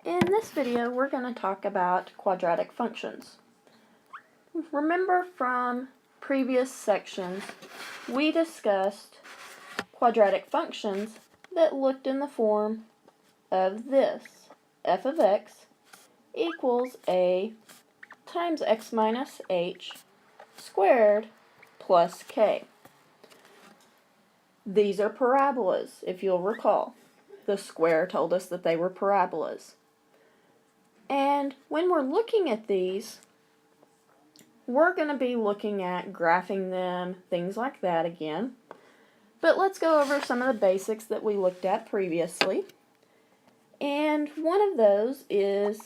In this video, we're going to talk about quadratic functions. Remember from previous sections, we discussed quadratic functions that looked in the form of this. F of x equals a times x minus h squared plus k. These are parabolas, if you'll recall. The square told us that they were parabolas. And when we're looking at these, we're going to be looking at graphing them, things like that again. But let's go over some of the basics that we looked at previously. And one of those is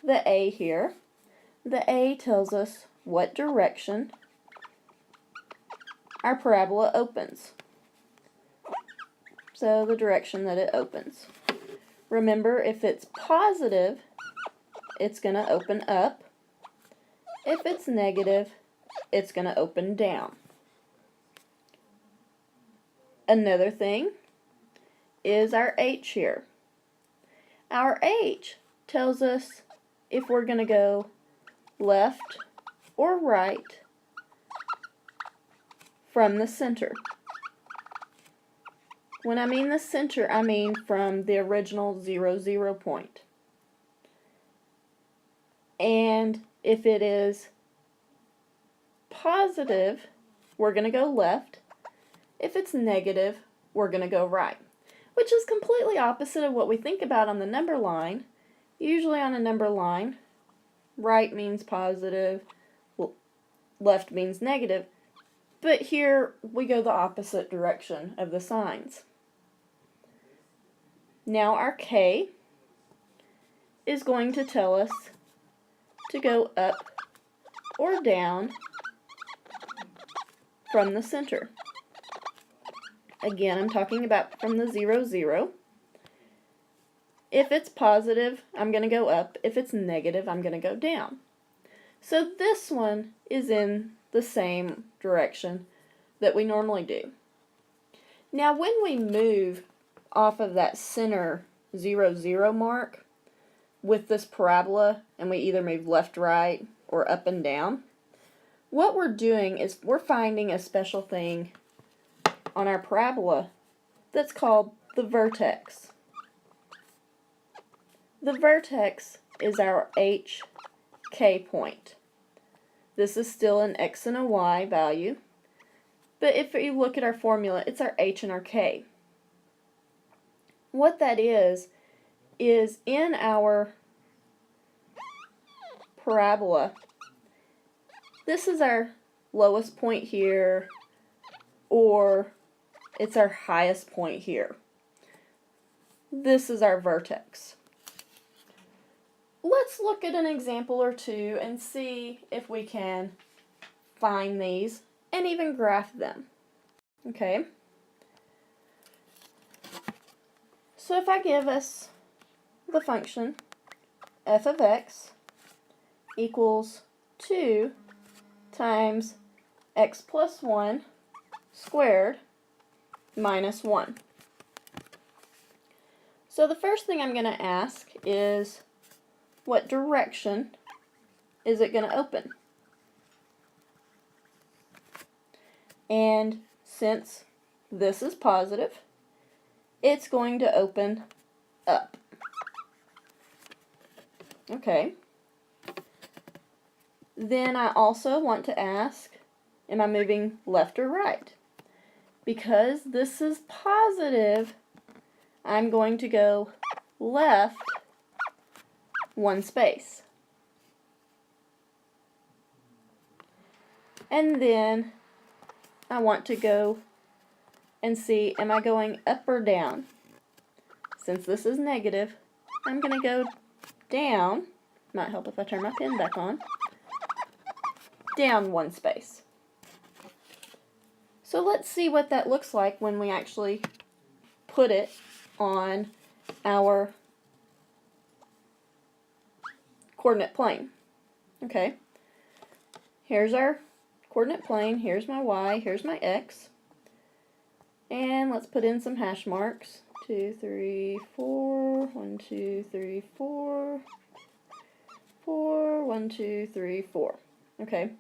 the A here. The A tells us what direction our parabola opens. So the direction that it opens. Remember, if it's positive, it's going to open up. If it's negative, it's going to open down. Another thing is our H here. Our H tells us if we're going to go left or right from the center. When I mean the center, I mean from the original 0, 0 point. And if it is positive, we're going to go left. If it's negative, we're going to go right, which is completely opposite of what we think about on the number line. Usually on a number line, right means positive, left means negative, but here we go the opposite direction of the signs. Now our K is going to tell us to go up or down from the center. Again, I'm talking about from the 0, 0. If it's positive, I'm going to go up. If it's negative, I'm going to go down. So this one is in the same direction that we normally do. Now when we move off of that center 0, 0 mark with this parabola, and we either move left, right, or up and down, what we're doing is we're finding a special thing on our parabola that's called the vertex. The vertex is our HK point. This is still an X and a Y value, but if you look at our formula, it's our H and our K. What that is in our parabola, this is our lowest point here, or it's our highest point here. This is our vertex. Let's look at an example or two and see if we can find these and even graph them. Okay? So if I give us the function f of x equals 2 times x plus 1 squared minus 1. So the first thing I'm going to ask is, what direction is it going to open? And since this is positive, it's going to open up. Okay. Then I also want to ask, am I moving left or right? Because this is positive, I'm going to go left one space. And then I want to go and see, am I going up or down? Since this is negative, I'm going to go down. Might help if I turn my pen back on. Down one space. So let's see what that looks like when we actually put it on our coordinate plane. Okay, here's our coordinate plane, here's my y, here's my x, and let's put in some hash marks. 2, 3, 4, 1, 2, 3, 4, 4, 1, 2, 3, 4. Okay.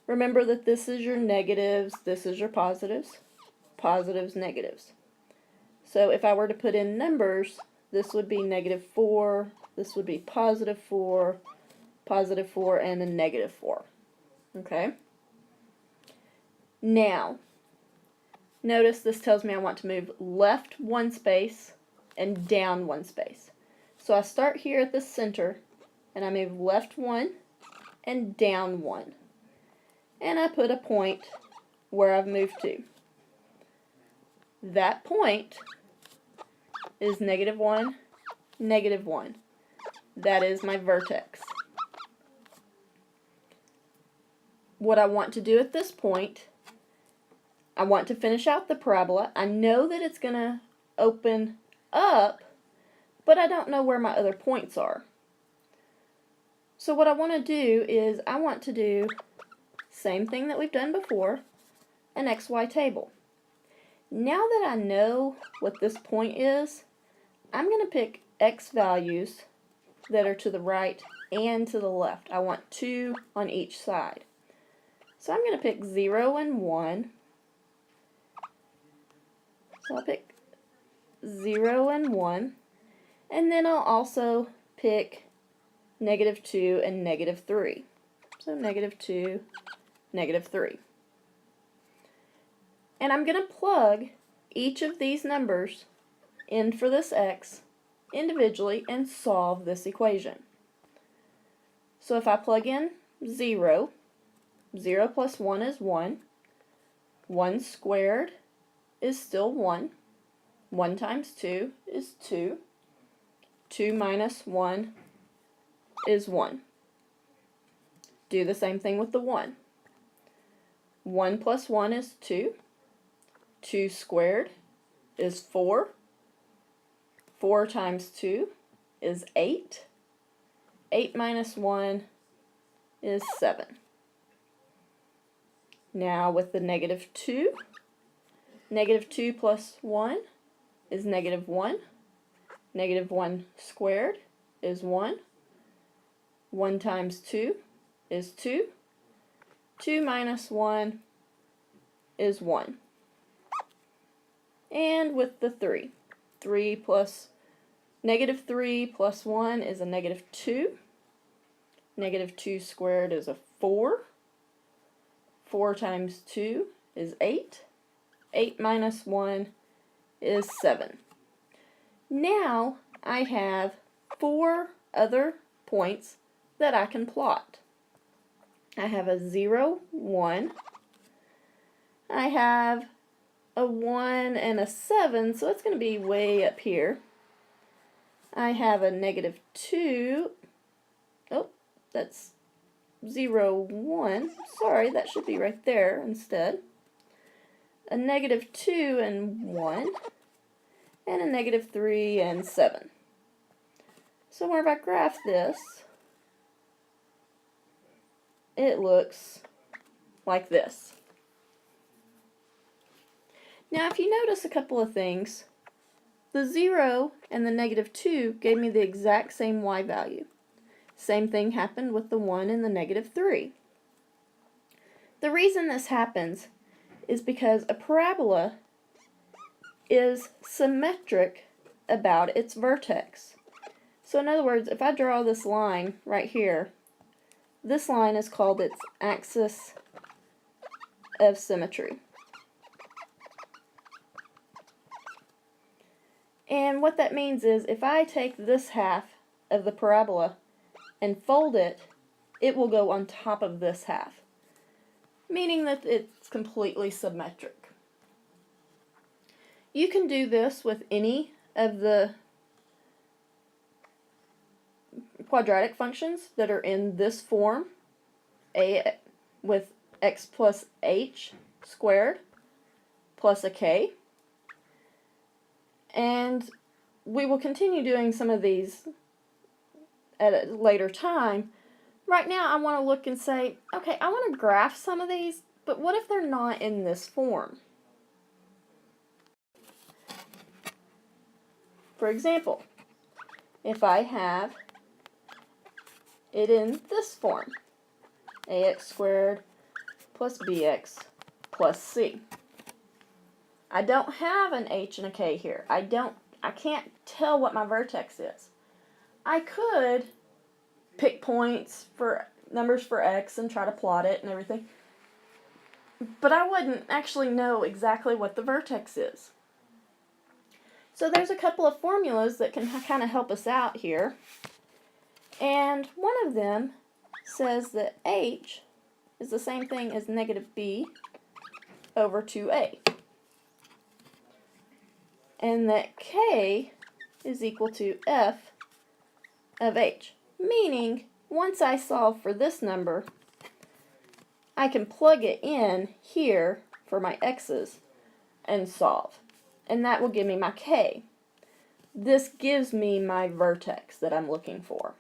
Remember that this is your negatives, this is your positives, positives, negatives. So if I were to put in numbers, this would be -4, this would be +4, +4, and a -4. Okay? Now, notice this tells me I want to move left 1 space and down 1 space. So I start here at the center, and I move left 1 and down 1. And I put a point where I've moved to. That point is -1, -1. That is my vertex. What I want to do at this point, I want to finish out the parabola. I know that it's going to open up, but I don't know where my other points are. So what I want to do is I want to do same thing that we've done before, an XY table. Now that I know what this point is, I'm going to pick X values that are to the right and to the left. I want 2 on each side. So I'm going to pick 0 and 1. So I'll pick 0 and 1. And then I'll also pick -2 and -3. So -2, -3. And I'm going to plug each of these numbers in for this x individually and solve this equation. So if I plug in 0, 0 plus 1 is 1. 1 squared is still 1. 1 times 2 is 2. 2 minus 1 is 1. Do the same thing with the 1. 1 plus 1 is 2. 2 squared is 4. 4 times 2 is 8. 8 minus 1 is 7. Now with the -2, -2 plus 1 is -1. -1 squared is 1. 1 times 2 is 2. 2 minus 1 is 1. And with the 3, -3 plus 1 is a -2. -2 squared is a 4. 4 times 2 is 8. 8 minus 1 is 7. Now I have 4 other points that I can plot. I have a 0, 1. I have a 1 and a 7, so it's going to be way up here. I have a -2. Oh, that's 0, 1. Sorry, that should be right there instead. A -2 and 1. And a -3 and 7. So whenever I graph this, it looks like this. Now if you notice a couple of things, the 0 and the -2 gave me the exact same y value. Same thing happened with the 1 and the -3. The reason this happens is because a parabola is symmetric about its vertex. So in other words, if I draw this line right here, this line is called its axis of symmetry. And what that means is if I take this half of the parabola and fold it, it will go on top of this half, meaning that it's completely symmetric. You can do this with any of the quadratic functions that are in this form, a with x plus h squared plus a k. And we will continue doing some of these at a later time. Right now I want to look and say, okay, I want to graph some of these, but what if they're not in this form? For example, if I have it in this form, ax squared plus bx plus c. I don't have an h and a k here. I can't tell what my vertex is. I could pick points for numbers for x and try to plot it and everything, but I wouldn't actually know exactly what the vertex is. So there's a couple of formulas that can kind of help us out here, and one of them says that h is the same thing as negative b over 2a, and that k is equal to f of h, meaning once I solve for this number, I can plug it in here for my x's and solve, and that will give me my k. This gives me my vertex that I'm looking for.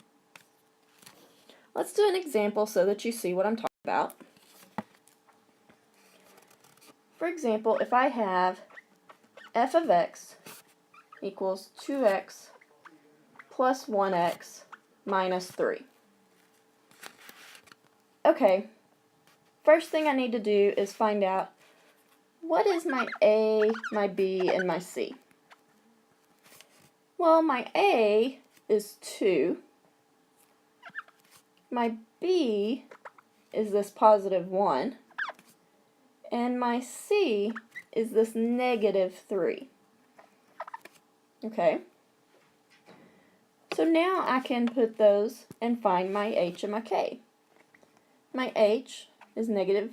Let's do an example so that you see what I'm talking about. For example, if I have f of x equals 2x plus 1x minus 3. Okay, first thing I need to do is find out what is my a, my b, and my c. Well, my a is 2. My b is this positive 1. And my c is this negative 3. Okay. So now I can put those and find my h and my k. My h is negative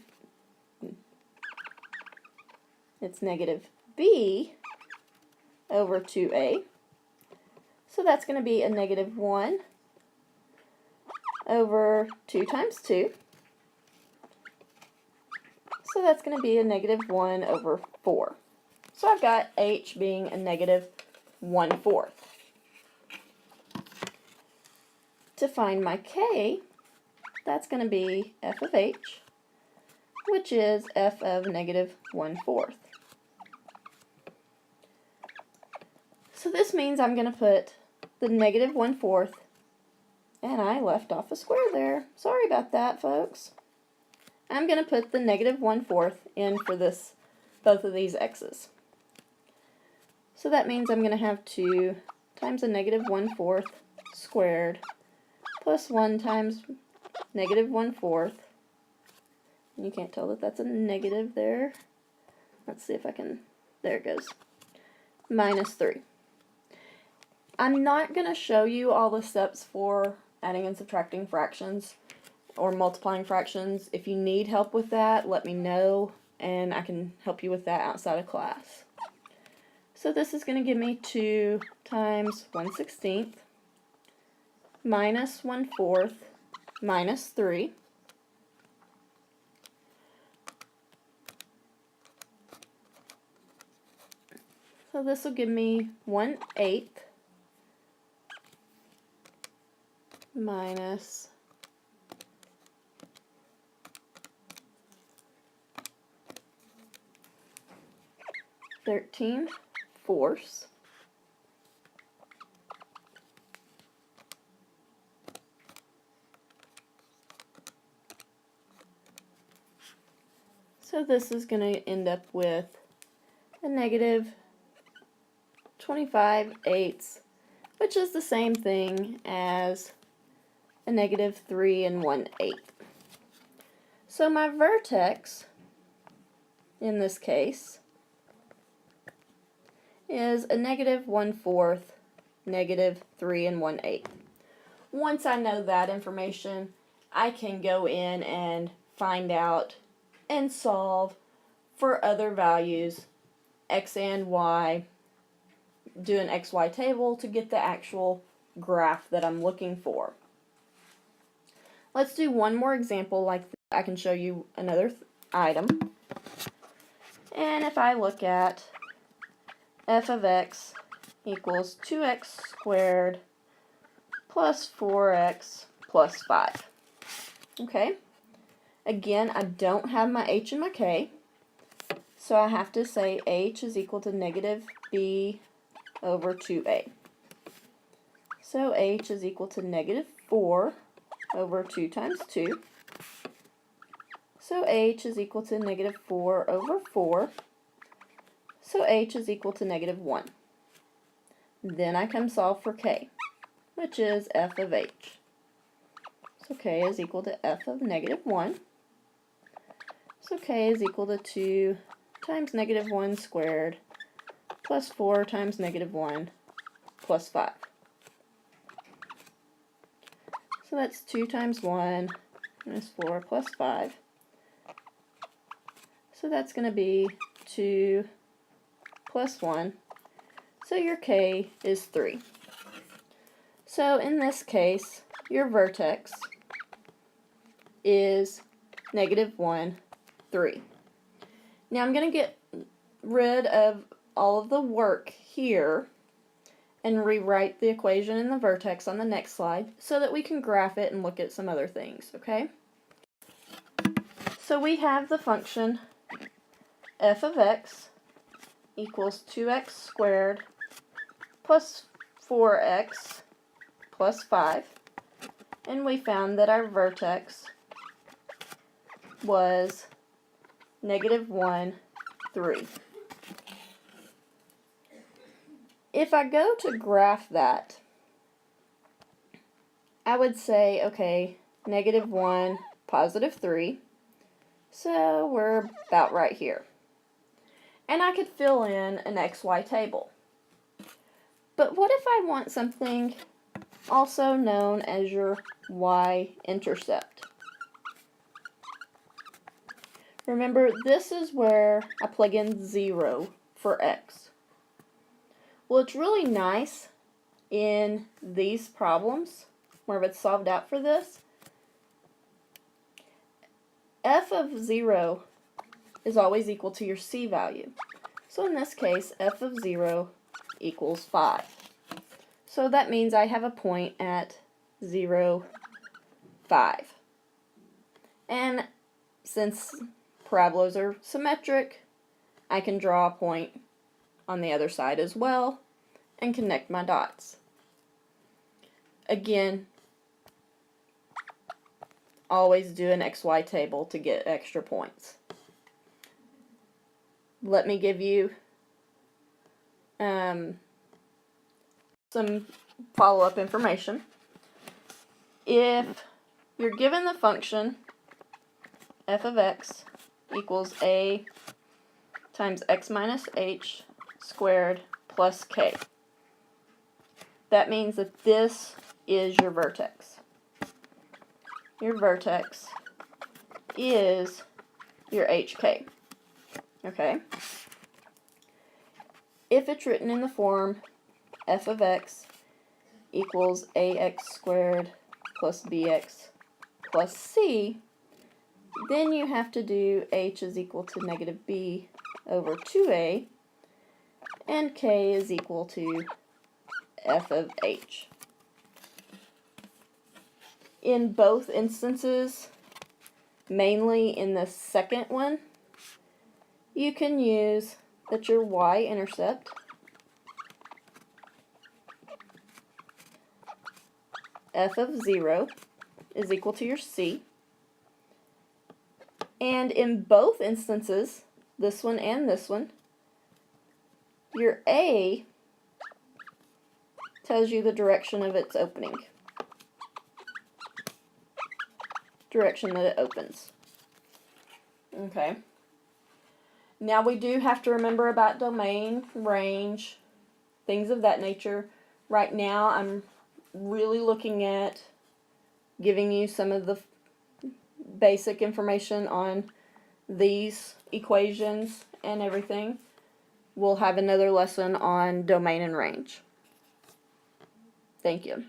b over 2a. So that's going to be a negative 1 over 2 times 2. So that's going to be a negative 1 over 4. So I've got h being a negative 1/4. To find my k, that's going to be f of h, which is f of negative 1/4. So this means I'm going to put the negative 1/4, and I left off a square there. Sorry about that, folks. I'm going to put the negative 1/4 in for both of these x's. So that means I'm going to have 2 times a negative 1/4 squared plus 1 times negative 1/4. And you can't tell that that's a negative there. Let's see if I can, there it goes, minus 3. I'm not going to show you all the steps for adding and subtracting fractions or multiplying fractions. If you need help with that, let me know, and I can help you with that outside of class. So this is going to give me 2 times 1/16 minus 1/4 minus 3. So this will give me 1/8 minus 13/4. So this is going to end up with a negative 25/8, which is the same thing as a negative 3 1/8. So my vertex in this case is a negative 1/4, negative 3 1/8. Once I know that information, I can go in and find out and solve for other values, x and y, do an xy table to get the actual graph that I'm looking for. Let's do one more example like this. I can show you another item. And if I look at f of x equals 2x squared plus 4x plus 5. Okay. Again, I don't have my h and my k, so I have to say h is equal to negative b over 2a. So h is equal to negative 4 over 2 times 2. So h is equal to negative 4 over 4. So h is equal to negative 1. Then I can solve for k, which is f of h. So k is equal to f of negative 1. So k is equal to 2 times negative 1 squared plus 4 times negative 1 plus 5. So that's 2 times 1 minus 4 plus 5. So that's going to be 2 plus 1. So your k is 3. So in this case, your vertex is negative 1, 3. Now I'm going to get rid of all of the work here and rewrite the equation in the vertex on the next slide so that we can graph it and look at some other things, okay? So we have the function f of x equals 2x squared plus 4x plus 5, and we found that our vertex was negative 1, 3. If I go to graph that, I would say, okay, negative 1, positive 3, so we're about right here. And I could fill in an XY table. But what if I want something also known as your y-intercept? Remember, this is where I plug in 0 for x. Well, it's really nice in these problems, where it's solved out for this. F of 0 is always equal to your c value. So in this case, f of 0 equals 5. So that means I have a point at 0, 5. And since parabolas are symmetric, I can draw a point on the other side as well and connect my dots. Again, always do an XY table to get extra points. Let me give you some follow-up information. If you're given the function f of x equals a times x minus h squared plus k, that means that this is your vertex. Your vertex is your hk. Okay? If it's written in the form f of x equals ax squared plus bx plus c, then you have to do h is equal to negative b over 2a, and k is equal to f of h. In both instances, mainly in the second one, you can use that your y-intercept f of 0 is equal to your c. And in both instances, this one and this one, your a tells you the direction of its opening. Direction that it opens. Okay. Now we do have to remember about domain, range, things of that nature. Right now I'm really looking at giving you some of the basic information on these equations and everything. We'll have another lesson on domain and range. Thank you.